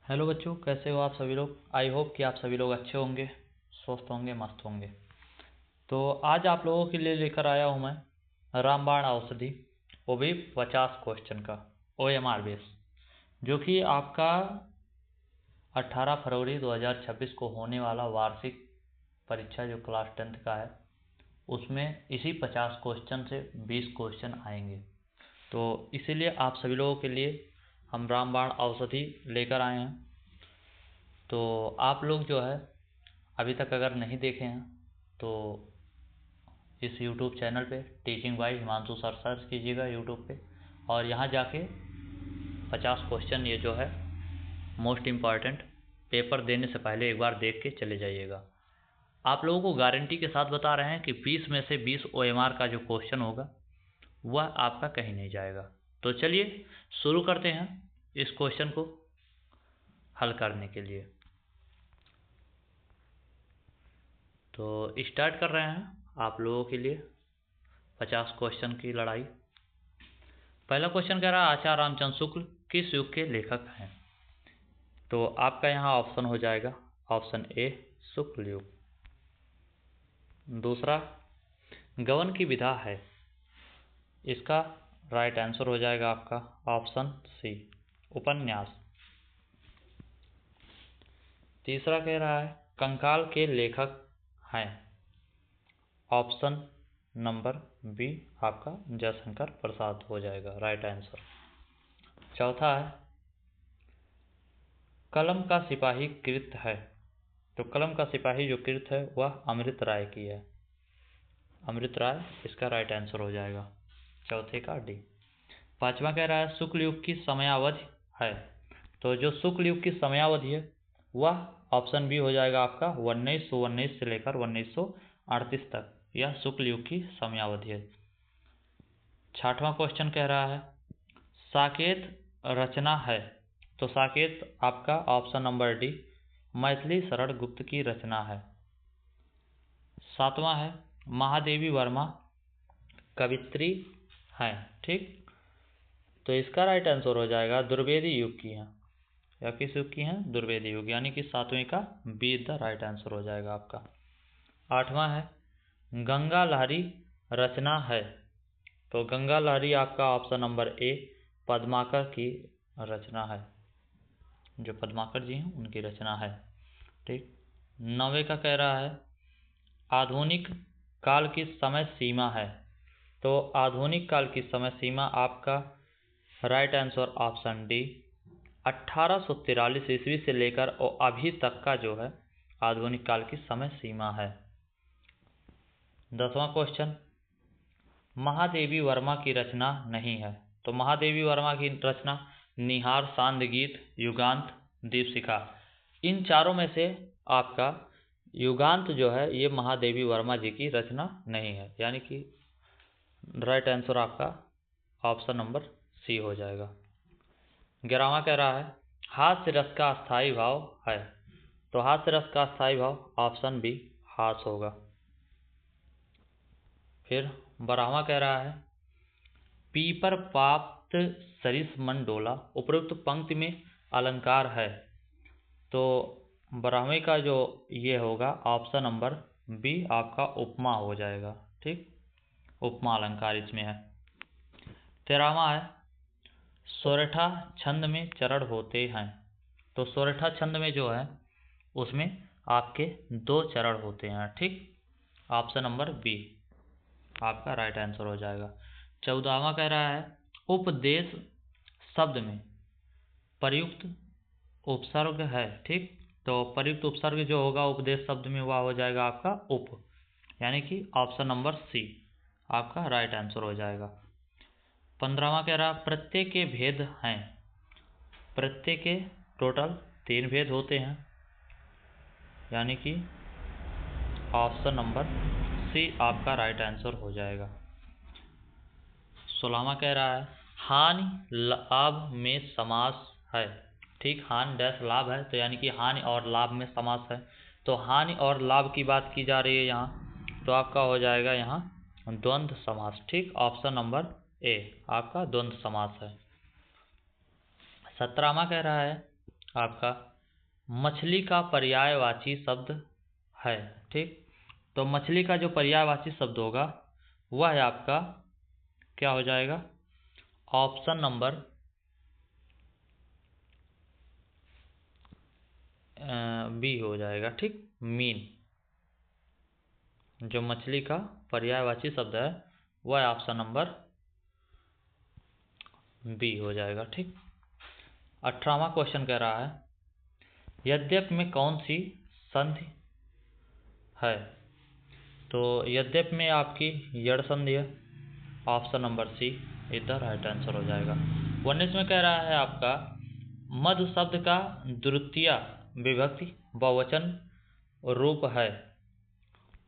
Hello बच्चों, कैसे हो आप सभी लोग। आई होप कि आप सभी लोग अच्छे होंगे, स्वस्थ होंगे, मस्त होंगे। तो आज आप लोगों के लिए लेकर आया हूँ मैं रामबाण औषधि, वो भी 50 क्वेश्चन का OMR बेस, जो कि आपका 18 फरवरी 2026 को होने वाला वार्षिक परीक्षा जो क्लास 10th का है, उसमें इसी 50 क्वेश्चन से 20 क्वेश्चन आएंगे। तो इसीलिए आप सभी लोगों के लिए हम रामबाण औषधि लेकर आए हैं। तो आप लोग जो है अभी तक अगर नहीं देखे हैं तो इस YouTube चैनल पे teaching bye Himanshu sir search कीजिएगा YouTube पे, और यहाँ जाके 50 क्वेश्चन ये जो है मोस्ट इम्पॉर्टेंट पेपर देने से पहले एक बार देख के चले जाइएगा। आप लोगों को गारंटी के साथ बता रहे हैं कि 20 में से 20 OMR का जो क्वेश्चन होगा वह आपका कहीं नहीं जाएगा। तो चलिए शुरू करते हैं इस क्वेश्चन को हल करने के लिए। तो स्टार्ट कर रहे हैं आप लोगों के लिए 50 क्वेश्चन की लड़ाई। पहला क्वेश्चन कह रहा है आचार्य रामचंद्र शुक्ल किस युग के लेखक हैं। तो आपका यहाँ ऑप्शन हो जाएगा ऑप्शन ए शुक्ल युग। दूसरा गवन की विधा है, इसका राइट आंसर हो जाएगा आपका ऑप्शन सी उपन्यास। तीसरा कह रहा है कंकाल के लेखक हैं, ऑप्शन नंबर बी आपका जयशंकर प्रसाद हो जाएगा राइट आंसर। चौथा है कलम का सिपाही कृत है, तो कलम का सिपाही जो कृत है वह अमृत राय की है, अमृत राय इसका राइट आंसर हो जाएगा चौथे का डी। पांचवा कह रहा है शुक्ल युग की समयावधि है, तो जो शुक्ल युग की समयावधि है वह ऑप्शन बी हो जाएगा आपका 1919 से लेकर 1938 तक, यह शुक्ल युग की समयावधि है। छठवां क्वेश्चन कह रहा है साकेत रचना है, तो साकेत आपका option number D Maithili Sharan Gupt की रचना है। सातवां है महादेवी वर्मा कवित्री हैं, ठीक, तो इसका राइट आंसर हो जाएगा द्विवेदी युग की है, या किस युग की है द्विवेदी युग, यानी कि सातवें का बी द राइट आंसर हो जाएगा आपका। आठवां है गंगा लहरी रचना है, तो गंगा लहरी आपका ऑप्शन नंबर ए पद्माकर की रचना है, जो पद्माकर जी हैं उनकी रचना है, ठीक। नवे का कह रहा है आधुनिक काल की समय सीमा है, तो आधुनिक काल की समय सीमा आपका राइट आंसर ऑप्शन डी 1843 ईस्वी से लेकर और अभी तक का जो है आधुनिक काल की समय सीमा है। 10वां क्वेश्चन महादेवी वर्मा की रचना नहीं है, तो महादेवी वर्मा की रचना निहार सांद गीत युगांत दीपशिखा, इन चारों में से आपका युगांत जो है ये महादेवी वर्मा जी की रचना नहीं है, यानी कि राइट आंसर आपका ऑप्शन नंबर सी हो जाएगा। 11वां कह रहा है हास्य रस का स्थायी भाव है, तो हास्य रस का स्थायी भाव ऑप्शन बी हास होगा। फिर 12वां कह रहा है पीपर पाप्त सरिस मन डोला उपरोक्त पंक्ति में अलंकार है, तो 12वें का जो ये होगा ऑप्शन नंबर बी आपका उपमा हो जाएगा, ठीक, उपमा अलंकार इसमें है। 13वां है सोरठा छंद में चरण होते हैं, तो सोरठा छंद में जो है उसमें आपके 2 चरण होते हैं, ठीक, ऑप्शन नंबर बी आपका राइट आंसर हो जाएगा। 14वां कह रहा है उपदेश शब्द में प्रयुक्त उपसर्ग है, ठीक, तो प्रयुक्त उपसर्ग जो होगा उपदेश शब्द में वह हो जाएगा आपका उप, यानी कि ऑप्शन नंबर सी आपका राइट आंसर हो जाएगा। 15वां कह रहा प्रत्यय के भेद हैं, प्रत्यय के टोटल 3 भेद होते हैं, यानी कि ऑप्शन नंबर सी आपका राइट आंसर हो जाएगा। 16वां कह रहा है हानि लाभ में समास है, ठीक, हानि डैश लाभ है, तो यानी कि हानि और लाभ में समास है, तो हानि और लाभ की बात की जा रही है यहाँ, तो आपका हो जाएगा यहाँ द्वंद्व समास, ठीक, ऑप्शन नंबर ए आपका द्वंद्व समास है। 17वां कह रहा है आपका मछली का पर्यायवाची शब्द है। ठीक, तो मछली का जो पर्यायवाची शब्द होगा वह है आपका क्या हो जाएगा, ऑप्शन नंबर बी हो जाएगा। ठीक, मीन। जो मछली का पर्यायवाची शब्द है वह ऑप्शन नंबर बी हो जाएगा। ठीक, 18वां क्वेश्चन कह रहा है यद्यप में कौन सी संधि है। तो यद्यप में आपकी यड़ संधि है, ऑप्शन नंबर सी इधर राइट आंसर हो जाएगा। 19 में कह रहा है आपका मधु शब्द का द्वितीय विभक्ति बहुवचन रूप है।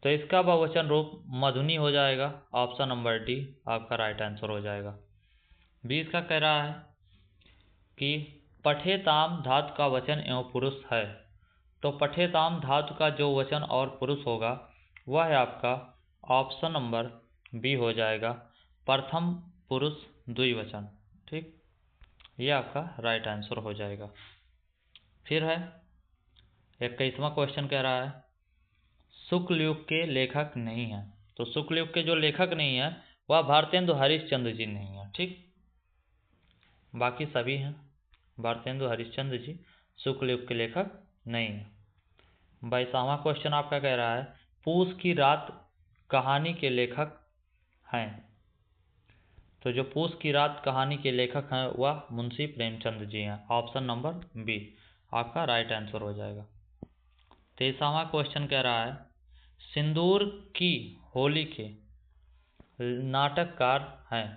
तो इसका बहुवचन रूप मधुनी हो जाएगा, ऑप्शन नंबर डी आपका राइट आंसर हो जाएगा। 20 का कह रहा है कि पठेताम धातु का वचन एवं पुरुष है। तो पठेताम धातु का जो वचन और पुरुष होगा वह है आपका ऑप्शन नंबर बी हो जाएगा, प्रथम पुरुष द्विवचन। ठीक, ये आपका राइट आंसर हो जाएगा। फिर है 21वां क्वेश्चन कह रहा है शुक्ल युग के लेखक नहीं है। तो शुक्ल युग के जो लेखक नहीं है वह भारतेंदु हरिश्चंद्र जी नहीं है। ठीक, बाकी सभी हैं। भारतेंदु हरिश्चंद्र जी शुक्ल युग के लेखक नहीं है। 22वां क्वेश्चन आपका कह रहा है पूस की रात कहानी के लेखक हैं। तो जो पूस की रात कहानी के लेखक हैं वह मुंशी प्रेमचंद जी हैं, ऑप्शन नंबर बी आपका राइट आंसर हो जाएगा। 23वां क्वेश्चन कह रहा है सिंदूर की होली के नाटककार हैं।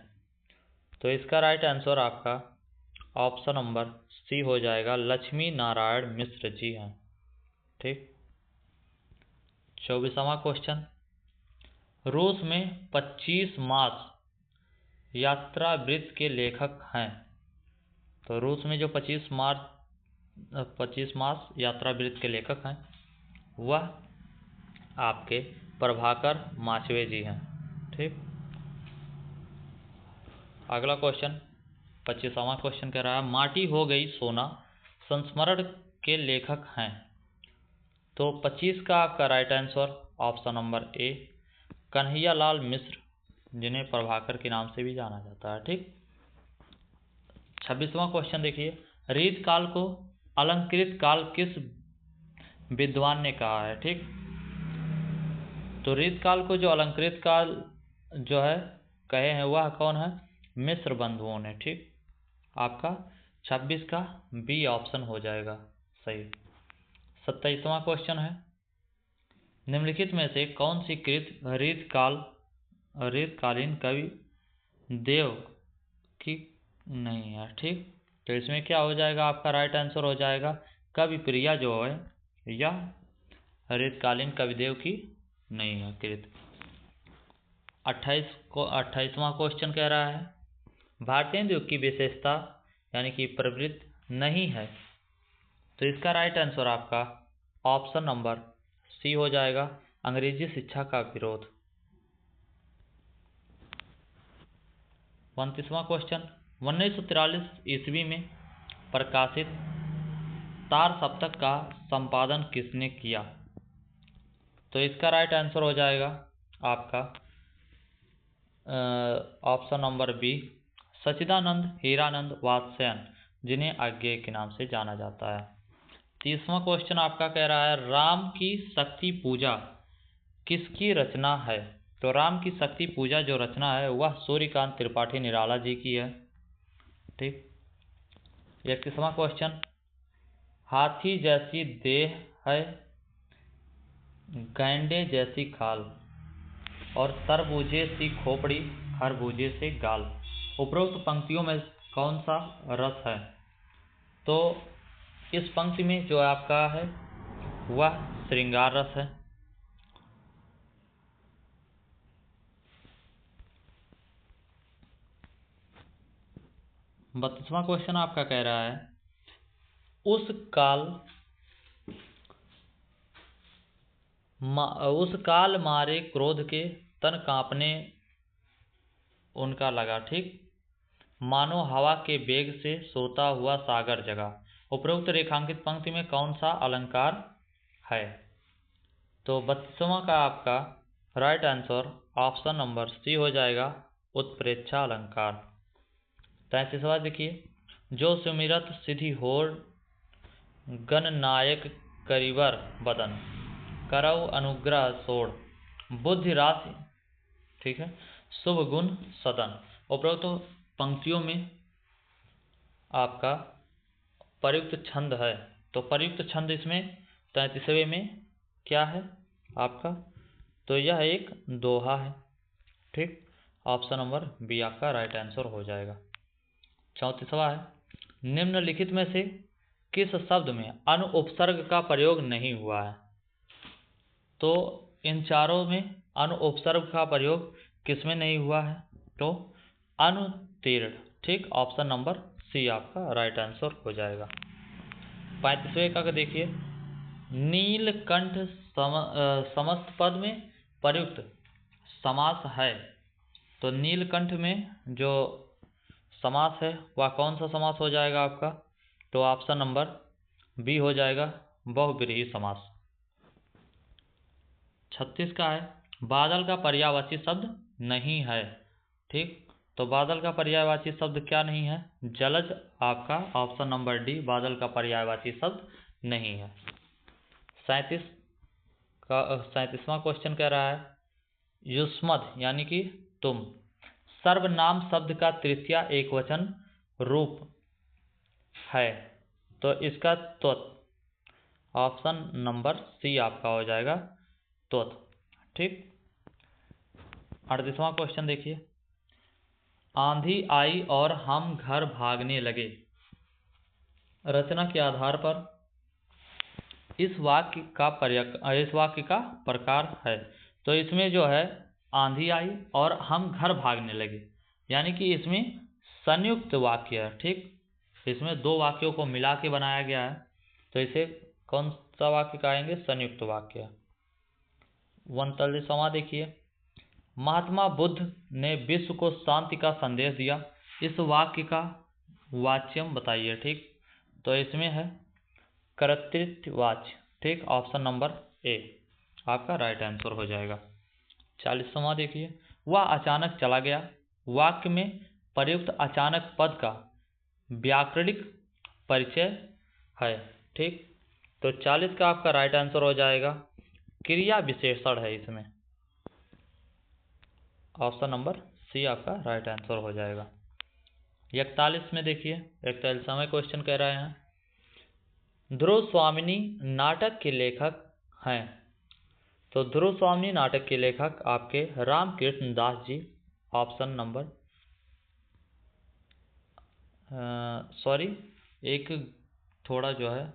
तो इसका राइट आंसर आपका ऑप्शन नंबर सी हो जाएगा, लक्ष्मी नारायण मिश्र जी हैं। ठीक, 24वां क्वेश्चन रूस में 25 मास यात्रावृत्त के लेखक हैं। तो रूस में जो 25 मास यात्रावृत्त के लेखक हैं वह आपके प्रभाकर माचवे जी हैं। ठीक, अगला क्वेश्चन 25वां क्वेश्चन कह रहा है माटी हो गई सोना संस्मरण के लेखक हैं। तो 25 का आपका right answer option number A Kanhaiya Lal Mishra, जिन्हें प्रभाकर के नाम से भी जाना जाता है। ठीक, 26वां क्वेश्चन देखिए रीत काल को अलंकृत काल किस विद्वान ने कहा है। ठीक, तो रीत काल को जो अलंकृत काल जो है कहे हैं वह कौन है, मिश्र बंधुओं ने। ठीक, आपका 26 का बी ऑप्शन हो जाएगा सही। 27वां क्वेश्चन है निम्नलिखित में से कौन सी कृत रीतकालीन कवि देव की नहीं है। ठीक, तो इसमें क्या हो जाएगा आपका राइट आंसर हो जाएगा कवि प्रिया जो है या रीतकालीन कविदेव की नहीं है कृत। 28वां क्वेश्चन कह रहा है भारतेंदु युग की विशेषता यानी कि प्रवृत्ति नहीं है। तो इसका राइट आंसर आपका ऑप्शन नंबर सी हो जाएगा, अंग्रेजी शिक्षा का विरोध। 29वां क्वेश्चन 1943 ईस्वी में प्रकाशित तार सप्तक का संपादन किसने किया। तो इसका राइट आंसर हो जाएगा आपका ऑप्शन नंबर बी सच्चिदानंद हीरानंद वात्स्ययन, जिन्हें अज्ञेय के नाम से जाना जाता है। 30वां क्वेश्चन आपका कह रहा है राम की शक्ति पूजा किसकी रचना है। तो राम की शक्ति पूजा जो रचना है वह सूर्यकांत त्रिपाठी निराला जी की है। ठीक, 31वां क्वेश्चन हाथी जैसी देह है गैंडे जैसी खाल और तरबूजे सी खोपड़ी खरबूजे से गाल, उपरोक्त पंक्तियों में कौन सा रस है। तो इस पंक्ति में जो आपका है वह श्रृंगार रस है। बत्तीसवां क्वेश्चन आपका कह रहा है उस काल मारे क्रोध के तन कांपने उनका लगा। ठीक, मानो हवा के वेग से सोता हुआ सागर जगा। उपरोक्त रेखांकित पंक्ति में कौन सा अलंकार है? तो 32वां का आपका right answer option number C हो जाएगा, उत्प्रेक्षा अलंकार। 33वां देखिए, जो सुमिरत सिद्धि होर गणनायक करिवर बदन करव अनुग्रह सोड़ बुद्धि राशि, ठीक है, शुभ गुण सदन। उपरोक्त पंक्तियों में आपका प्रयुक्त छंद है, तो प्रयुक्त छंद इसमें 33वें में क्या है आपका? तो यह एक दोहा है, ठीक। ऑप्शन नंबर बी आपका राइट आंसर हो जाएगा। 34वां है, निम्नलिखित में से किस शब्द में अनु उपसर्ग का प्रयोग नहीं हुआ है? तो इन चारों में अनु उपसर्ग का प्रयोग किस में नहीं हुआ है? तो अनुतीर्ण, ठीक। ऑप्शन नंबर सी आपका राइट आंसर हो जाएगा। 35वें का देखिए, नीलकंठ समस्त पद में प्रयुक्त समास है, तो नीलकंठ में जो समास है वह कौन सा समास हो जाएगा आपका? तो ऑप्शन नंबर बी हो जाएगा, बहुव्रीहि समास। 36 का है, बादल का पर्यायवाची शब्द नहीं है, ठीक। तो बादल का पर्यायवाची शब्द क्या नहीं है? जलज आपका ऑप्शन नंबर डी बादल का पर्यायवाची शब्द नहीं है। 37वां क्वेश्चन कह रहा है, युष्मद यानी कि तुम सर्वनाम शब्द का तृतीया एकवचन रूप है, तो इसका त्वत, ऑप्शन नंबर सी आपका हो जाएगा त्वत, ठीक। 38वां क्वेश्चन देखिए, आंधी आई और हम घर भागने लगे रचना के आधार पर इस वाक्य का प्रकार है। तो इसमें जो है आंधी आई और हम घर भागने लगे, यानी कि इसमें संयुक्त वाक्य है, ठीक। इसमें दो वाक्यों को मिला के बनाया गया है, तो इसे कौन सा वाक्य कहेंगे? संयुक्त वाक्य। 39वां देखिए, महात्मा बुद्ध ने विश्व को शांति का संदेश दिया, इस वाक्य का वाच्यम बताइए, ठीक। तो इसमें है कर्तृत्ववाच्य, ठीक। ऑप्शन नंबर ए आपका राइट आंसर हो जाएगा। 40वां देखिए, वह अचानक चला गया, वाक्य में प्रयुक्त अचानक पद का व्याकरणिक परिचय है, ठीक। तो 40 का आपका राइट आंसर हो जाएगा, क्रिया विशेषण है इसमें, ऑप्शन नंबर सी आपका राइट आंसर हो जाएगा। 41 में देखिए, 41वां क्वेश्चन कह रहे हैं, ध्रुव स्वामिनी नाटक के लेखक हैं, तो ध्रुव स्वामिनी नाटक के लेखक आपके Ramakrishna Das ji, option number sorry एक थोड़ा जो है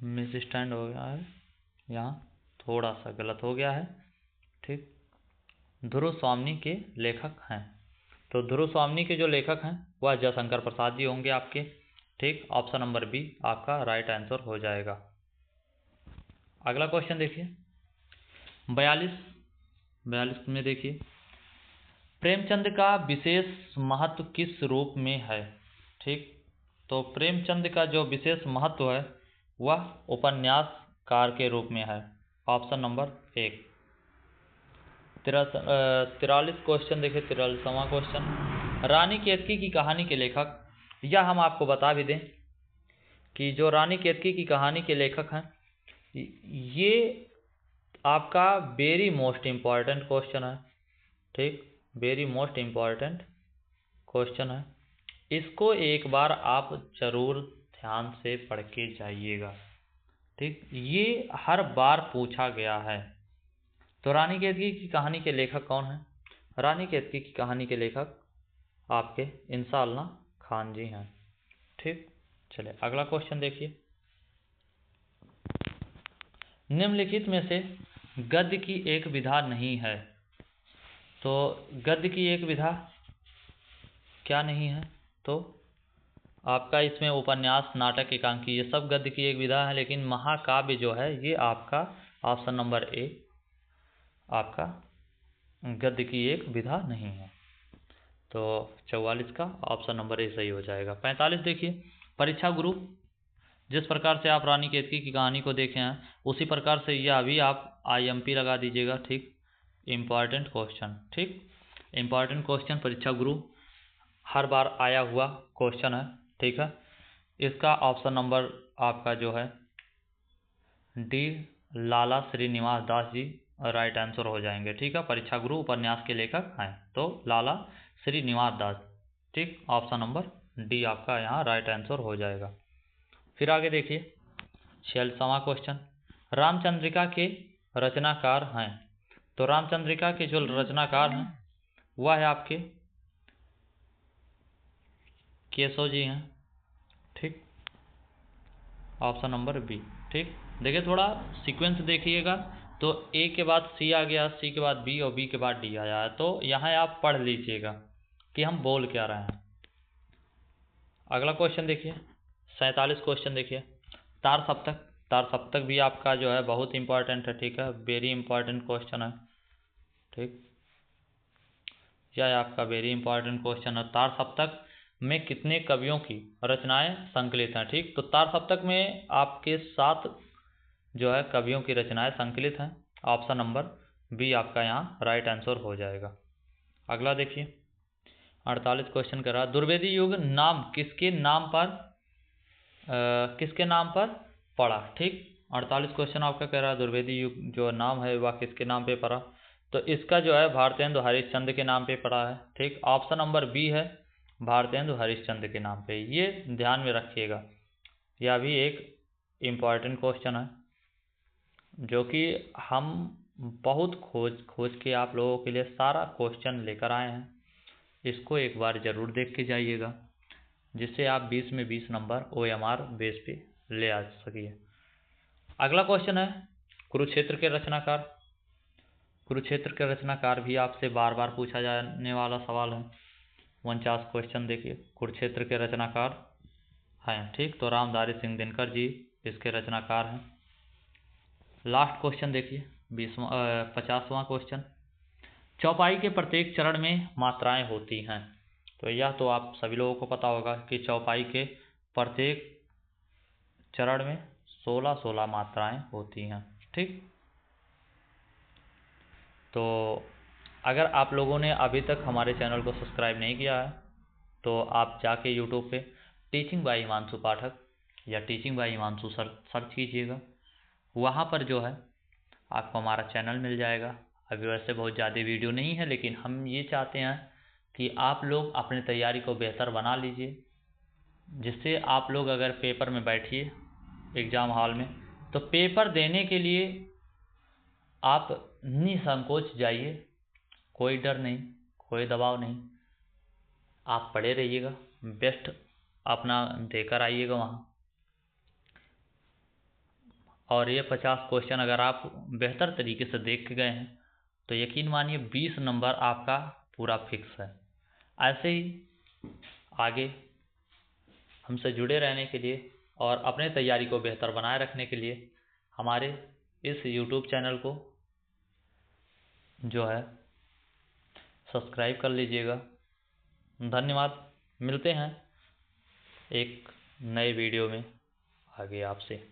मिस स्टैंड हो गया है, यहाँ थोड़ा सा गलत हो गया है, ठीक। ध्रुव स्वामिनी के लेखक हैं, तो ध्रुव स्वामिनी के जो लेखक हैं वह जयशंकर प्रसाद जी होंगे आपके, ठीक। ऑप्शन नंबर बी आपका राइट आंसर हो जाएगा। अगला क्वेश्चन देखिए, 42 में देखिए, प्रेमचंद का विशेष महत्व किस रूप में है, ठीक। तो प्रेमचंद का जो विशेष महत्व है वह उपन्यासकार के रूप में है, ऑप्शन नंबर 1। 43 क्वेश्चन देखिए, 43वां क्वेश्चन, रानी केतकी की कहानी के लेखक, यह हम आपको बता भी दें कि जो रानी केतकी की कहानी के लेखक हैं ये आपका वेरी मोस्ट इम्पॉर्टेंट क्वेश्चन है, ठीक। वेरी मोस्ट इम्पॉर्टेंट क्वेश्चन है, इसको एक बार आप जरूर ध्यान से पढ़ के जाइएगा, ठीक। ये हर बार पूछा गया है। तो रानी केतकी की कहानी के लेखक कौन है? रानी केतकी की कहानी के लेखक आपके इंसाल्लाह खान जी हैं, ठीक। चलिए अगला क्वेश्चन देखिए, निम्नलिखित में से गद्य की एक विधा नहीं है, तो गद्य की एक विधा क्या नहीं है? तो आपका इसमें उपन्यास, नाटक, एकांकी ये सब गद्य की एक विधा है, लेकिन महाकाव्य जो है ये आपका ऑप्शन नंबर ए आपका गद्य की एक विधा नहीं है, तो 44 का ऑप्शन नंबर ए सही हो जाएगा। 45 देखिए, परीक्षा गुरु, जिस प्रकार से आप रानी केतकी की कहानी को देखे हैं उसी प्रकार से यह भी आप IMP लगा दीजिएगा। ठीक, इम्पॉर्टेंट क्वेश्चन। ठीक, इम्पॉर्टेंट क्वेश्चन परीक्षा गुरु हर बार आया हुआ क्वेश्चन है। ठीक है, इसका ऑप्शन नंबर आपका जो है डी, लाला श्रीनिवास दास जी राइट आंसर हो जाएंगे। ठीक है, परीक्षा गुरु उपन्यास के लेखक हैं तो लाला श्रीनिवास दास। ठीक, ऑप्शन नंबर डी आपका यहाँ राइट आंसर हो जाएगा। फिर आगे देखिए 46वां क्वेश्चन, रामचंद्रिका के रचनाकार हैं। तो रामचंद्रिका के जो रचनाकार हैं वह है आपके केशव जी हैं। ठीक, ऑप्शन नंबर बी। ठीक, देखिए थोड़ा सीक्वेंस देखिएगा तो ए के बाद सी आ गया, सी के बाद बी और बी के बाद डी आया है, तो यहाँ आप पढ़ लीजिएगा कि हम बोल क्या रहे हैं। अगला क्वेश्चन देखिए 47 क्वेश्चन देखिए, तार सप्तक। तार सप्तक भी आपका जो है बहुत इंपॉर्टेंट है। ठीक है, वेरी इंपॉर्टेंट क्वेश्चन है। ठीक, यह आपका वेरी इंपॉर्टेंट क्वेश्चन है। तार सप्तक में कितने कवियों की रचनाएं संकलित हैं। ठीक, तो तार सप्तक में आपके 7 जो है कवियों की रचनाएं संकलित हैं। ऑप्शन नंबर बी आपका यहाँ राइट आंसर हो जाएगा। अगला देखिए 48 क्वेश्चन कर रहा, दुर्वेदी युग नाम किसके नाम पर पड़ा। ठीक, 48 क्वेश्चन आपका कह रहा है दुर्वेदी युग जो नाम है वह किसके नाम पे पड़ा, तो इसका जो है भारतेंदु हरिश्चंद्र के नाम पे पड़ा है। ठीक, ऑप्शन नंबर बी है भारतेंदु हरिश्चंद्र के नाम पे, ये ध्यान में रखिएगा। यह भी एक इम्पॉर्टेंट क्वेश्चन है जो कि हम बहुत खोज के आप लोगों के लिए सारा क्वेश्चन लेकर आए हैं। इसको एक बार ज़रूर देख के जाइएगा जिससे आप 20 में 20 नंबर OMR बेस पे ले आ सकिए। अगला क्वेश्चन है कुरुक्षेत्र के रचनाकार। कुरुक्षेत्र के रचनाकार भी आपसे बार बार पूछा जाने वाला सवाल है। 49 क्वेश्चन देखिए, कुरुक्षेत्र के रचनाकार हैं। ठीक, तो रामधारी सिंह दिनकर जी इसके रचनाकार हैं। लास्ट क्वेश्चन देखिए 50वां क्वेश्चन, चौपाई के प्रत्येक चरण में मात्राएं होती हैं। तो यह तो आप सभी लोगों को पता होगा कि चौपाई के प्रत्येक चरण में 16 मात्राएं होती हैं। ठीक, तो अगर आप लोगों ने अभी तक हमारे चैनल को सब्सक्राइब नहीं किया है तो आप जाके यूट्यूब पे टीचिंग बाय हिमांशु पाठक या टीचिंग बाय हिमांशु सर्च कीजिएगा। वहाँ पर जो है आपको हमारा चैनल मिल जाएगा। अभी वैसे बहुत ज़्यादा वीडियो नहीं है लेकिन हम ये चाहते हैं कि आप लोग अपनी तैयारी को बेहतर बना लीजिए, जिससे आप लोग अगर पेपर में बैठिए एग्ज़ाम हॉल में तो पेपर देने के लिए आप निसंकोच जाइए, कोई डर नहीं, कोई दबाव नहीं, आप पढ़े रहिएगा, बेस्ट अपना देकर आइएगा वहाँ। और ये 50 क्वेश्चन अगर आप बेहतर तरीके से देख के गए हैं तो यकीन मानिए 20 नंबर आपका पूरा फिक्स है। ऐसे ही आगे हमसे जुड़े रहने के लिए और अपने तैयारी को बेहतर बनाए रखने के लिए हमारे इस YouTube चैनल को जो है सब्सक्राइब कर लीजिएगा। धन्यवाद, मिलते हैं एक नए वीडियो में आगे आपसे।